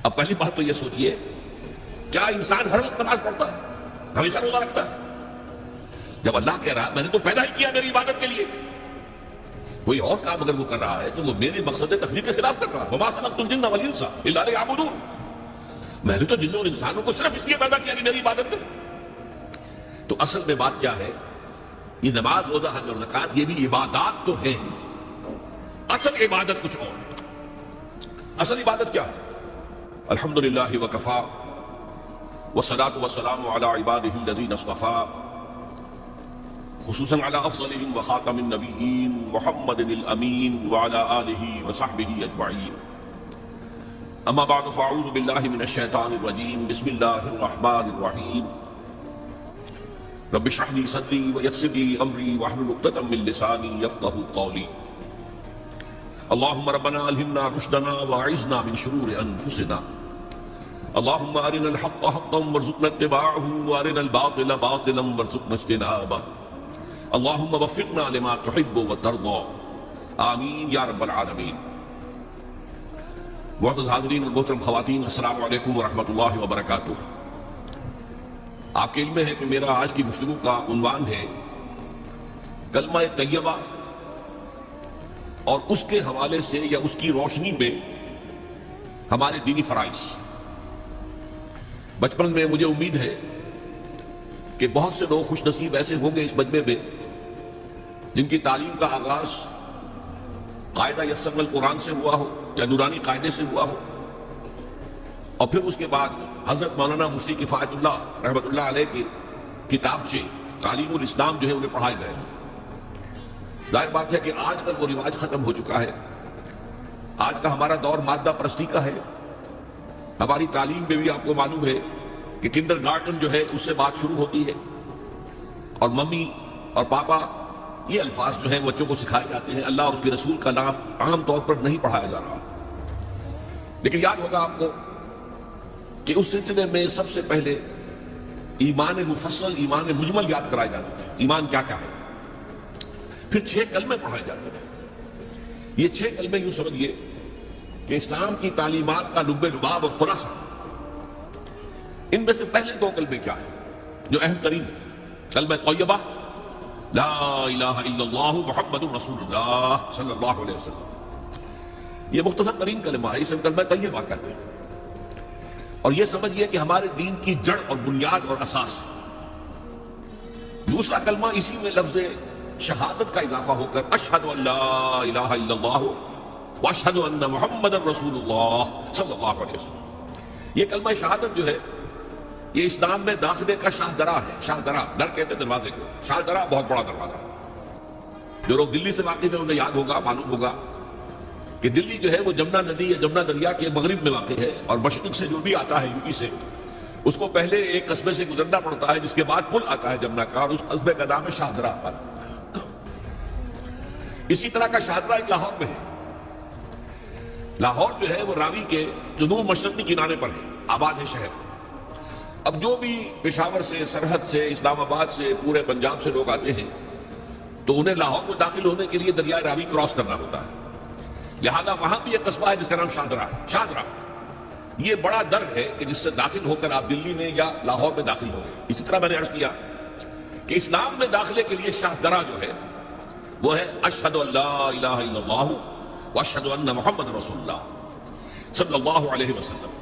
اب پہلی بات تو یہ سوچئے، کیا انسان ہر وقت نماز پڑھتا ہے؟ ہمیشہ روزہ رکھتا ہے؟ جب اللہ کہہ رہا ہے میں نے تو پیدا ہی کیا میری عبادت کے لیے، کوئی اور کام اگر وہ کر رہا ہے تو وہ میرے مقصد تخلیق کے خلاف کر رہا ہے۔ وما خلقت الجن والانس الا لیعبدون، میں نے تو جنوں اور انسانوں کو صرف اس لیے پیدا کیا کہ میری عبادت کریں۔ تو اصل میں بات کیا ہے؟ یہ نماز، روزہ، حج اور زکوٰۃ یہ بھی عبادات تو ہیں، اصل عبادت کچھ اور ہے۔ اصل عبادت کیا ہے؟ الحمدللہ وکفا والصلاۃ والسلام علی عبادہ الذین اصطفیٰ، خصوصاً علی افضلہم وخاتم النبیین محمد الامین وعلی آلہ وصحبہ اجمعین۔ اما بعد فاعوذ باللہ من الشیطان الرجیم، بسم اللہ الرحمن الرحیم۔ رب اشرح لي صدري ويسر لي امري واحلل عقدة من لساني يفقهوا قولي۔ اللهم ربنا الهمنا رشدنا واعذنا من شرور انفسنا، اللهم ارنا الحق حقا وارزقنا اتباعه وارنا الباطل باطلا وارزقنا اجتنابه، اللهم وفقنا لما تحب وترضى، آمین یا رب العالمین۔ معزز حاضرین اور محترم خواتین، السلام علیکم ورحمۃ اللہ وبرکاتہ۔ آپ کے علم میں ہے کہ میرا آج کی گفتگو کا عنوان ہے کلمہ طیبہ، اور اس کے حوالے سے یا اس کی روشنی میں ہمارے دینی فرائض۔ بچپن میں مجھے امید ہے کہ بہت سے لوگ خوش نصیب ایسے ہوں گے اس مجمع میں جن کی تعلیم کا آغاز قاعدہ یسر القرآن سے ہوا ہو یا نورانی قاعدے سے ہوا ہو، اور پھر اس کے بعد حضرت مولانا مفتی کفایت اللہ رحمۃ اللہ علیہ کی کتاب سے تعلیم الاسلام جو ہے انہیں پڑھائے گئے ہیں۔ ظاہر بات ہے کہ آج کل وہ رواج ختم ہو چکا ہے، آج کا ہمارا دور مادہ پرستی کا ہے۔ ہماری تعلیم میں بھی آپ کو معلوم ہے کہ کنڈر گارڈن جو ہے اس سے بات شروع ہوتی ہے، اور ممی اور پاپا یہ الفاظ جو ہیں بچوں کو سکھائے جاتے ہیں، اللہ اور اس کے رسول کا نام عام طور پر نہیں پڑھایا جا رہا۔ لیکن یاد ہوگا آپ کو کہ اس سلسلے میں سب سے پہلے ایمان مفصل، ایمان مجمل یاد کرائے جاتے تھے، ایمان کیا کیا ہے، پھر 6 کلمے پڑھائے جاتے تھے۔ یہ 6 کلمے یوں سمجھیے کہ اسلام کی تعلیمات کا لب لباب اور خلاصہ۔ ان میں سے پہلے 2 کلمے کیا ہیں جو اہم ترین ہیں؟ کلمہ طیبہ لا الہ الا اللہ محمد رسول اللہ صلی اللہ علیہ وسلم، یہ مختصر ترین کلمہ ہے، اسے کلمہ طیبہ کہتے ہیں۔ اور یہ سمجھیے کہ ہمارے دین کی جڑ اور بنیاد اور اساس۔ دوسرا کلمہ اسی میں لفظ شہادت کا اضافہ ہو کر اشہد ان لا الہ الا اللہ واشہد ان محمد رسول اللہ صلی اللہ علیہ وسلم۔ یہ کلمہ شہادت جو ہے یہ اسلام میں داخلے کا شاہ درا ہے۔ شاہ درا، در کہتے ہیں دروازے کو، شاہ درا بہت بڑا دروازہ۔ جو لوگ دلی سے واقف ہیں انہیں یاد ہوگا، معلوم ہوگا کہ دلی جو ہے وہ جمنا ندی یا جمنا دریا کے مغرب میں واقع ہے، اور مشرق سے جو بھی آتا ہے یو پی سے، اس کو پہلے ایک قصبے سے گزرنا پڑتا ہے، جس کے بعد پل آتا ہے جمنا کا، اور اس قصبے کا نام ہے شاہدرہ پر۔ اسی طرح کا شاہدرہ ایک لاہور میں ہے۔ لاہور جو ہے وہ راوی کے جنوب مشرقی کنارے پر ہے، آباد ہے شہر۔ اب جو بھی پشاور سے، سرحد سے، اسلام آباد سے، پورے پنجاب سے لوگ آتے ہیں تو انہیں لاہور میں داخل ہونے کے لیے دریائے راوی کراس کرنا ہوتا ہے، لہذا وہاں بھی ایک قصبہ ہے جس کا نام شاہدرہ ہے۔ شاہدرہ یہ بڑا در ہے کہ جس سے داخل ہو کر آپ دلی میں یا لاہور میں داخل ہو گئے۔ اسی طرح میں نے عرض کیا کہ اسلام میں داخلے کے لیے شاہدرہ جو ہے وہ ہے اشہد ان لا الہ الا اللہ واشہد ان محمد رسول اللہ صلی اللہ علیہ وسلم۔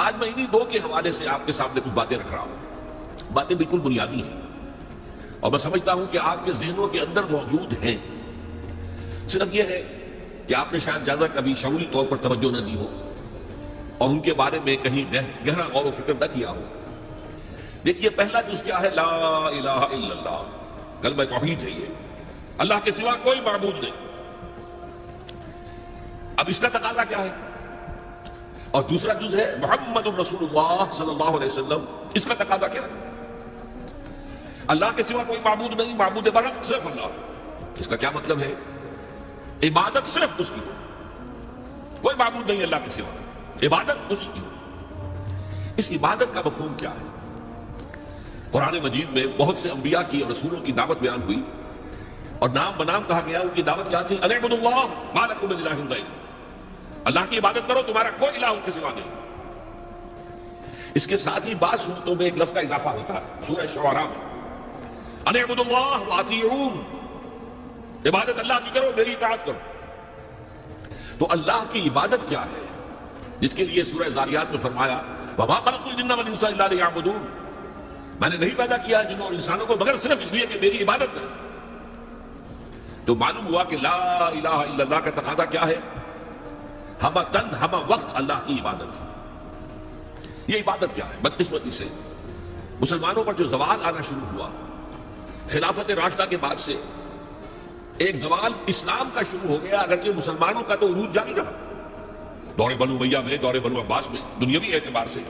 آج میں انہی 2 کے حوالے سے آپ کے سامنے کچھ باتیں رکھ رہا ہوں، باتیں بالکل بنیادی ہیں، اور میں سمجھتا ہوں کہ آپ کے ذہنوں کے اندر موجود ہیں۔ صرف یہ ہے کہ آپ نے شاید زیادہ کبھی شعوری طور پر توجہ نہ دی ہو اور ان کے بارے میں کہیں گہرا غور و فکر نہ کیا ہو۔ دیکھیے پہلا جز کیا ہے؟ لا الہ الا اللہ، کلمہ توحید ہے۔ یہ اللہ کے سوا کوئی معبود نہیں۔ اب اس کا تقاضا کیا ہے؟ اور دوسرا جز ہے محمد رسول اللہ صلی اللہ علیہ وسلم، اس کا تقاضا کیا ہے؟ اللہ کے سوا کوئی معبود نہیں، معبود برحق صرف اللہ۔ اس کا کیا مطلب ہے؟ عبادت صرف اس کی ہو، کوئی معبود نہیں اللہ کے سوا، عبادت اسی کی ہو۔ اس عبادت کا مفہوم کیا ہے؟ قرآن مجید میں بہت سے انبیاء کی اور رسولوں کی دعوت بیان ہوئی، اور نام بنام کہا گیا ان کی دعوت کیا تھی؟ ان اعبدوا اللہ ما لکم من الہ غیرہ، اللہ کی عبادت کرو، تمہارا کوئی الہ اس کے سوا نہیں۔ اس کے ساتھ ہی بعض صورتوں میں ایک لفظ کا اضافہ ہوتا ہے. سورہ شعراء میں ان اعبدوا اللہ واطیعون، عبادت اللہ کی کرو، میری اطاعت کرو. تو اللہ کی عبادت کیا ہے؟ جس کے لیے سورہ ذاریات میں فرمایا وما خلقت الجن والانس الا لیعبدون، میں نے نہیں پیدا کیا جنوں اور انسانوں کو مگر صرف اس لیے کہ میری عبادت کریں. تو معلوم ہوا کہ لا الہ الا اللہ کا تقاضا کیا ہے؟ ہمہ تن ہمہ وقت اللہ کی عبادت ہے. یہ عبادت کیا ہے؟ بدقسمتی سے مسلمانوں پر جو زوال آنا شروع ہوا خلافت راشدہ کے بعد سے، ایک زوال اسلام کا شروع ہو گیا. اگرچہ مسلمانوں کا تو عروج جاری رہا دور بنو امیہ میں، دور بنو عباس میں، دنیاوی اعتبار سے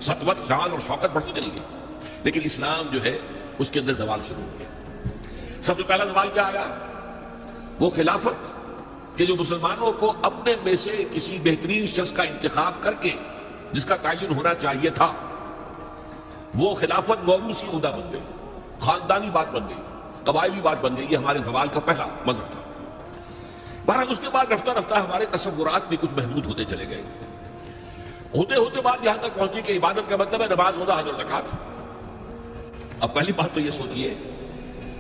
سطوت، شان اور شوکت بڑھتی چلی گئی، لیکن اسلام جو ہے اس کے اندر زوال شروع ہو گیا. سب سے پہلا زوال کیا آیا؟ وہ خلافت کہ جو مسلمانوں کو اپنے میں سے کسی بہترین شخص کا انتخاب کر کے جس کا تعین ہونا چاہیے تھا، وہ خلافت موروثی عہدہ بن گئی، خاندانی بات بن گئی، قبائلی بات بن گئی. یہ ہمارے زوال کا پہلا مظہر تھا. بہرحال اس کے بعد رفتہ رفتہ ہمارے تصورات بھی کچھ محدود ہوتے چلے گئے. ہوتے ہوتے بات یہاں تک پہنچی کہ عبادت کا مطلب ہے نماز، روزہ، حج اور زکوٰۃ. اب پہلی بات تو یہ سوچئے،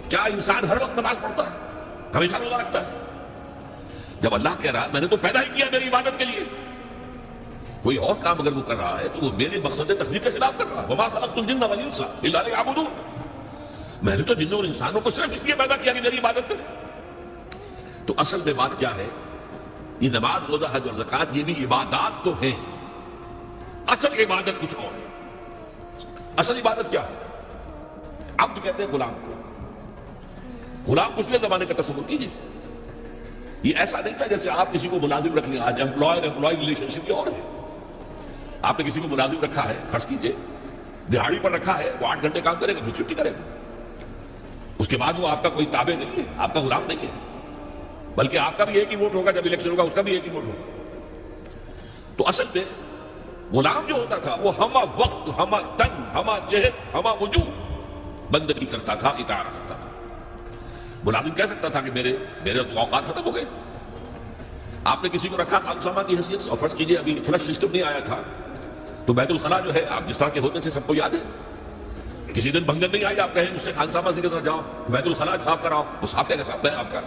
کیا انسان ہر وقت نماز پڑھتا ہے، ہمیشہ روزہ رکھتا ہے؟ جب اللہ کہہ رہا ہے میں نے تو پیدا ہی کیا میری عبادت کے لیے، کوئی اور کام اگر وہ کر رہا ہے تو وہ میرے مقصد تخلیق کے خلاف کر رہا ہے. وما خلقت الجن والانس الا لیعبدون، میں نے تو جنوں اور انسانوں کو صرف اس لیے پیدا کیا کہ میری عبادت کریں. تو اصل میں بات کیا ہے؟ یہ نماز، روزہ، حج اور زکوٰۃ یہ بھی عبادات تو ہیں، اصل عبادت کچھ اور ہے. اصل عبادت کیا ہے؟ عبد کہتے ہیں غلام کو. غلام پچھلے زمانے کا تصور کیجیے، یہ ایسا نہیں تھا جیسے آپ کسی کو ملازم رکھ لیں. آج امپلائی ریلیشن شپ یہ اور ہے. آپ نے کسی کو ملازم رکھا ہے، فرض کیجیے دہاڑی پر رکھا ہے، وہ 8 گھنٹے کام کرے گا پھر چھٹی کرے گا. اس کے بعد وہ آپ کا کوئی تابع نہیں ہے، آپ کا غلام نہیں ہے، بلکہ آپ کا بھی ایک ہی ووٹ ہوگا. جب الیکشن ہوگا اس کا بھی ایک ہی ووٹ ہوگا. تو اصل میں غلام جو ہوتا تھا وہ ہمہ وقت، ہمہ تن، ہمہ جہد، ہمہ وجوہ بندگی کرتا تھا، اطاعت کرتا تھا. ملازم کہہ سکتا تھا کہ میرے اوقات ختم ہو گئے. آپ نے کسی کو رکھا خانسامہ کی حیثیت سے، اور فرض کیجیے ابھی فلش سسٹم نہیں آیا تھا تو بیت الخلاء جو ہے آپ جس طرح کے ہوتے تھے سب کو یاد ہے. کسی دن بھنگن نہیں آئی، آپ کہیں اس سے خانسامہ سے کدھر جاؤ بیت الخلاء صاف کراؤ، وہ صاف کہہ صاحب میں آپ کا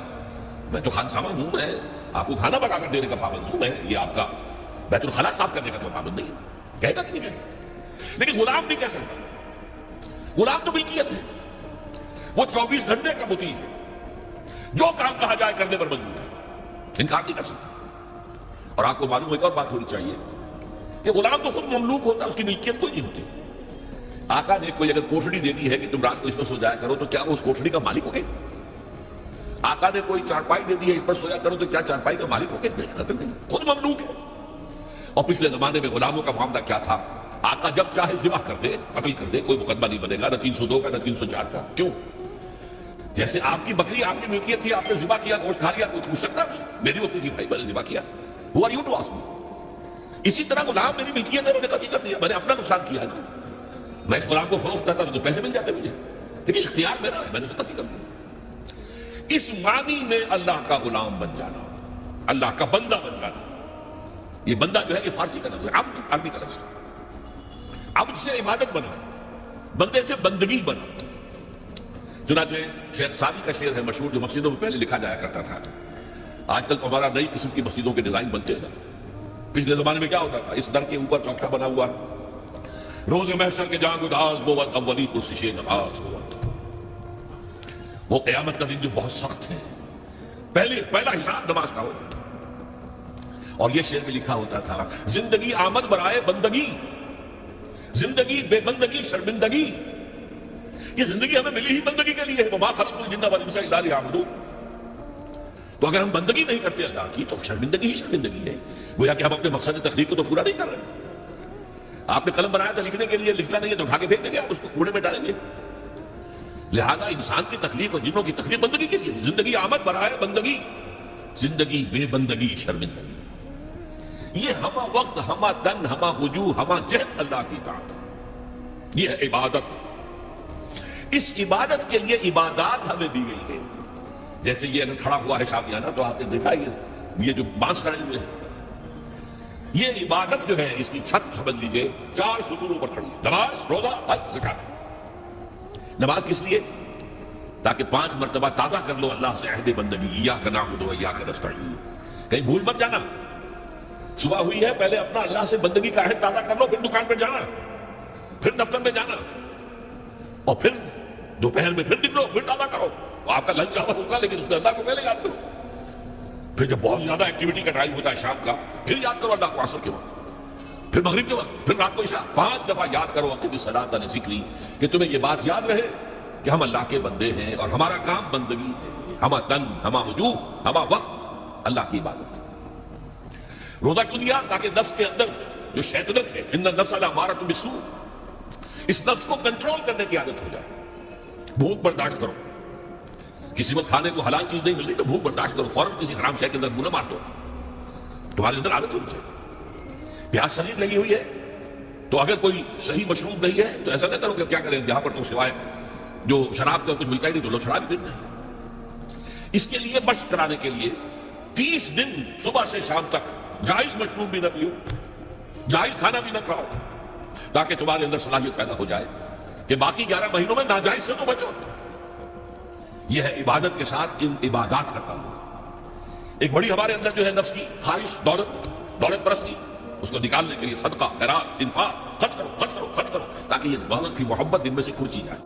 میں تو خانسامہ ہوں، میں آپ کو کھانا پکا کر دینے کا پابند ہوں، میں یہ آپ کا بیت الخلاء صاف کرنے کا تو پابند نہیں ہے. کہتا کہ نہیں کہتا. لیکن غلام نہیں کہہ سکتا. غلام تو ملکیت ہے، وہ 24 گھنٹے کا مطیع ہے، جو کام کہا جائے کرنے پر مجبور ہے، انکار نہیں کر سکتا. اور آپ کو معلوم ہو ایک اور بات ہونی چاہیے کہ غلام تو خود مملوک ہوتا ہے، اس کی ملکیت کوئی نہیں ہوتی. آقا نے کوئی اگر کوٹھڑی دے دی ہے کہ تم رات کو اس میں سو جایا کرو تو کیا وہ اس کوٹھڑی کا مالک ہو گئے؟ آقا نے کوئی چارپائی دے دی ہے اس پر سویا کرو تو کیا چارپائی کا مالک ہو گئے؟ نہیں، قطعاً نہیں، خود مملوک ہے. اور پچھلے زمانے میں غلاموں کا معاملہ کیا تھا؟ آقا جب چاہے ذبح کر دے، قتل کر دے، کوئی مقدمہ نہیں بنے گا، نہ 302 کا نہ 304 کا. کیوں؟ جیسے آپ کی بکری آپ کی ملکیت تھی، آپ نے ذبح کیا، گوشت کھا لیا، کوئی پوچھ سکتا ہے؟ میری بکری تھی بھائی، میں نے ذبح کیا. Who are you to ask me؟ اسی طرح غلام میری ملکیت ہے، میں نے قتل کر دیا، میں نے اپنا نقصان کیا ہے نا. میں اس غلام کو فروخت کرتا تو پیسے مل جاتے مجھے، لیکن اختیار میرا ہے، میں نے اسے قتل کر دیا. اس معنی میں اللہ کا غلام بن جانا، اللہ کا بندہ بن جانا. یہ بندہ جو ہے یہ فارسی کا لفظ ہے، عبد عربی کا لفظ ہے. عبد سے عبادت بنا، بندے سے بندگی بنا. چنانچہ شیخ سعدی کا شعر ہے مشہور جو مسجدوں میں پہلے لکھا جایا کرتا تھا. آج کل تو ہمارا نئی قسم کی مسجدوں کے ڈیزائن بنتے ہیں نا. پچھلے زمانے میں کیا ہوتا تھا؟ اس در کے اوپر چوکھا بنا ہوا، روز محشر کے جان گداز بوت اولی پرسش نماز بوت. وہ قیامت کا دن جو بہت سخت ہے، پہلا حساب نماز کا ہوگا. اور یہ شعر میں لکھا ہوتا تھا زندگی آمد برائے بندگی، زندگی بے بندگی شرمندگی. یہ زندگی ہمیں ملی ہی بندگی کے لیے ہے. وما خلقت الجن والانس الا لیعبدون. تو اگر ہم بندگی نہیں کرتے اللہ کی تو شرمندگی ہی شرمندگی ہے. گویا کہ ہم اپنے مقصد تخلیق کو تو پورا نہیں کر رہے. آپ نے قلم بنایا تھا لکھنے کے لیے، لکھتا نہیں ہے تو اٹھا کے پھینک دیں گے، آپ اس کو کوڑے میں ڈالیں گے. لہذا انسان کی تخلیق اور جنوں کی تخلیق بندگی کے لیے. زندگی آمد برائے بندگی، زندگی بے بندگی شرمندگی. یہ ہمہ وقت، ہمہ تن، ہمہ وجوہ، ہمہ جہد اللہ کی اطاعت، یہ ہے عبادت. اس عبادت کے لیے عبادات ہمیں دی گئی ہے. جیسے یہ اگر کھڑا ہوا ہے شامیانہ تو آپ نے دیکھا یہ جو بانس کھڑے ہوئے ہیں، یہ عبادت جو ہے اس کی چھت سمجھ لیجیے 4 ستونوں پر کھڑی ہے، نماز، روزہ، حج، زکات۔ نماز کس لیے؟ تاکہ 5 مرتبہ تازہ کر لو اللہ سے عہد بندگی، ایاک نعبد و ایاک نستعین، کہیں بھول مت جانا۔ صبح ہوئی ہے، پہلے اپنا اللہ سے بندگی کا عہد تازہ کر لو، پھر دکان پہ جانا، پھر دفتر میں جانا، اور پھر دوپہر میں پھر نکلو، پھر تازہ کرو۔ آپ کا لنچ آور ہوگا لیکن اس میں اللہ کو پہلے یاد کرو۔ پھر جب بہت زیادہ ایکٹیویٹی کا ٹائم ہوتا ہے شام کا، پھر یاد کرو اللہ کو عصر کے وقت، پھر مغرب کے وقت، پھر رات کو عشاء، 5 دفعہ یاد کرو اقیم الصلاۃ علی ذکری، کہ تمہیں یہ بات یاد رہے کہ ہم اللہ کے بندے ہیں اور ہمارا کام بندگی ہے، ہما تن، ہما وجوہ، ہما وقت اللہ کی عبادت۔ روزہ کیوں دیا؟ تاکہ نفس کے اندر جو شیطنت ہے، ان النفس لامارۃ بالسوء، اس نفس کو کنٹرول کرنے کی عادت ہو جائے۔ بھوک برداشت کرو، کسی وقت کھانے کو حلال چیز نہیں مل رہی تو بھوک برداشت کرو، فوراً کسی حرام شے کے اندر منہ نہ مار دو، تمہارے اندر عادت ہونی چاہیے۔ پیاس شدید لگی ہوئی ہے تو اگر کوئی صحیح مشروب نہیں ہے تو ایسا نہ کرو کہ کیا کریں، یہاں پر تو سوائے جو شراب کا کچھ ملتا ہی نہیں تو لو شراب ہی دیتے ہیں۔ اس کے لیے مشق کرانے کے لیے 30 دن صبح سے شام تک جائز مشروب بھی نہ پیو، جائز کھانا بھی نہ کھاؤ، تاکہ تمہارے اندر صلاحیت پیدا ہو جائے کہ باقی 11 مہینوں میں ناجائز سے تو بچو۔ یہ ہے عبادت کے ساتھ ان عبادات کا تعلق۔ ایک بڑی ہمارے اندر جو ہے نفس کی خواہش، دولت پرستی، اس کو نکالنے کے لیے صدقہ، خیرات، انفاق، خرچ کرو، تاکہ یہ دولت کی محبت دن میں سے کھرچی جائے۔